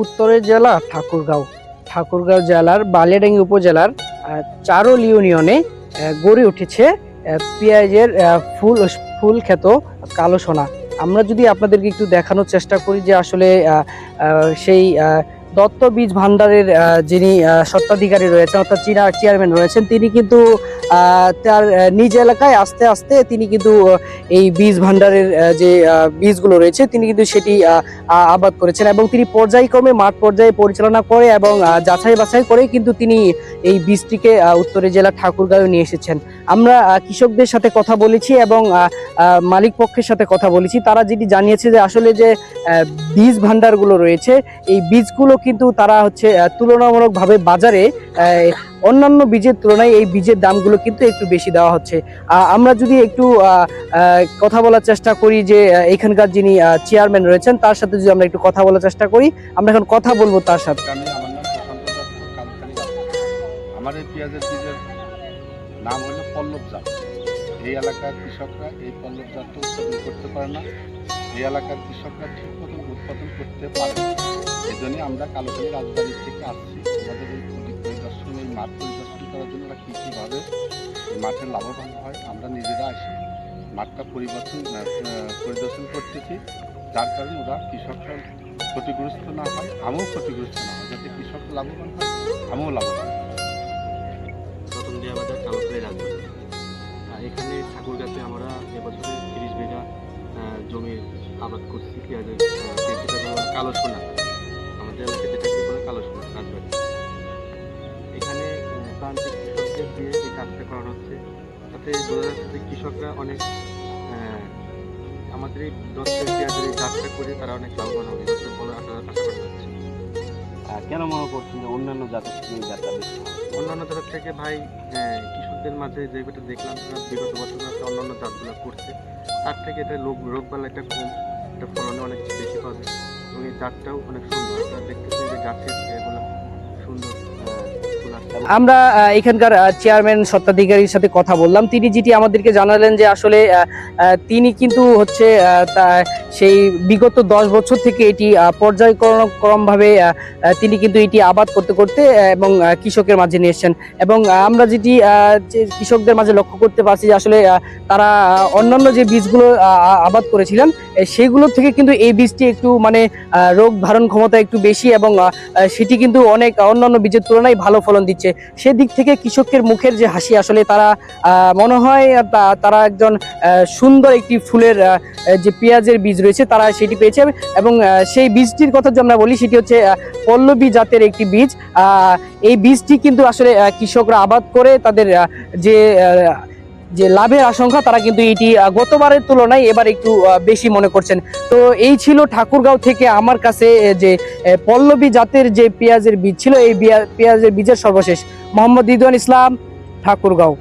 উত্তরের জেলা ঠাকুরগাঁও। ঠাকুরগাঁও জেলার বালিয়াডাঙ্গি উপজেলার চারুল ইউনিয়নে গড়ে উঠেছে পেঁয়াজের ফুল ফুল খ্যাত কালো সোনা। আমরা যদি আপনাদেরকে একটু দেখানোর চেষ্টা করি যে আসলে সেই দত্ত বীজ ভান্ডারের যিনি স্বত্বাধিকারী রয়েছেন অর্থাৎ চেয়ারম্যান রয়েছেন, তিনি কিন্তু তার নিজ এলাকায় আস্তে আস্তে তিনি কিন্তু এই বীজ ভান্ডারের যে বীজগুলো রয়েছে তিনি কিন্তু সেটি আবাদ করেছেন এবং তিনি পর্যায়ক্রমে মাঠ পর্যায়ে পরিচালনা করে এবং যাচাই বাছাই করে কিন্তু তিনি এই বীজটিকে উত্তরের জেলা ঠাকুরগাঁও নিয়ে এসেছেন। আমরা কৃষকদের সাথে কথা বলেছি এবং মালিক পক্ষের সাথে কথা বলেছি। তারা যেটি জানিয়েছে যে আসলে যে বীজ ভান্ডারগুলো রয়েছে এই বীজগুলো কিন্তু তারা হচ্ছে তুলনামূলকভাবে বাজারে অন্যান্য বীজের তুলনায় এই বীজের দামগুলো কিন্তু একটু বেশি দেওয়া হচ্ছে। আমরা যদি একটু কথা বলার চেষ্টা করি যে এখানকার যিনি চেয়ারম্যান রয়েছেন তার সাথে যদি আমরা একটু কথা বলার চেষ্টা করি, আমরা এখন কথা বলবো তার সাথে। আমার নাম আমার এই পেঁয়াজের বীজের নাম হলো পল্লব জাত। এই এলাকার কৃষকরা এই পল্লব জাতটা উৎপাদন করতে পারে না, এই এলাকার কৃষকরা ঠিক মতন উৎপাদন করতে পারে। এই জন্যই আমরা কালোখালী রাজবাড়ির থেকে আসছি আমাদের এই পরিদর্শন, এই মাঠ পরিদর্শন করার জন্য ওরা কীভাবে মাঠে লাভবান হয় আমরা নিজেরা আসি মাঠটা পরিদর্শন করতেছি, যার কারণে ওরা কৃষকরা ক্ষতিগ্রস্ত না হয়, আমিও ক্ষতিগ্রস্ত না হয়, যাতে কৃষক লাভবান হয় আমিও লাভবান হয়। প্রথম দিয়ে আমাদের কালোখালী রাজবাড়ি। এখানে ঠাকুরগাঁতে আমরা এবছরে 30 বিঘা জমি আবাদ করছি পেঁয়াজের। কালো সোনা আমাদের এলাকায় যেটাকে বলে কালো সোনা রাজবাড়ি। এখানে প্রান্তিক কৃষকদের দিয়ে এই কাজটা করানো হচ্ছে, তাতে বোঝা যাচ্ছে যে কৃষকরা অনেক আমাদের এই দত্তের পেঁয়াজের এই চাষটা করে তারা অনেক লাভবান হবে বলে আশা করা যাচ্ছে। কেন মনে করছেন যে অন্যান্য জাতের থেকে এই জাতটা বেশি? অন্যান্য জাতের থেকে ভাই কৃষকদের মাঝে যেটা দেখলাম বিগত বছর অন্যান্য জাতগুলো করছে তার থেকে এটা রোগবালা একটা কম, এটা ফলনে অনেক বেশি পাবে এবং এই জাতটাও অনেক সুন্দর। আপনারা দেখতেছেন যে গাছের এগুলো সুন্দর ফুল আসছে। আমরা এখানকার চেয়ারম্যান স্বত্বাধিকারীর সাথে কথা বললাম। তিনি যেটি আমাদেরকে জানালেন যে আসলে তিনি কিন্তু হচ্ছে সেই বিগত 10 বছর থেকে এটি পর্যায়ক্রমভাবে তিনি কিন্তু এটি আবাদ করতে করতে এবং কৃষকের মাঝে নিয়ে এসেছেন এবং আমরা যেটি কৃষকদের মাঝে লক্ষ্য করতে পারছি যে আসলে তারা অন্যান্য যে বীজগুলো আবাদ করেছিলেন সেগুলোর থেকে কিন্তু এই বীজটি একটু মানে রোগ ধারণ ক্ষমতা একটু বেশি এবং সেটি কিন্তু অনেক অন্যান্য বীজের তুলনায় ভালো ফলন দিচ্ছে। সেদিক থেকে কৃষকের মুখের যে হাসি, আসলে তারা মনে হয় তারা একজন সুন্দর একটি ফুলের যে পেঁয়াজের বীজ রয়েছে তারা সেটি পেয়েছে এবং সেই বীজটির কথা যদি আমরা বলি সেটি হচ্ছে পল্লবী জাতের একটি বীজ। এই বীজটি কিন্তু আসলে কৃষকরা আবাদ করে তাদের যে লাভের আশঙ্কা তারা কিন্তু এটি গতবারের তুলনায় এবার একটু বেশি মনে করছেন। তো এই ছিল ঠাকুরগাঁও থেকে আমার কাছে যে পল্লবী জাতের যে পেঁয়াজের বীজ ছিল, এই পেঁয়াজের বীজের সর্বশেষ। মোহাম্মদ রিদওয়ান ইসলাম, ঠাকুরগাঁও।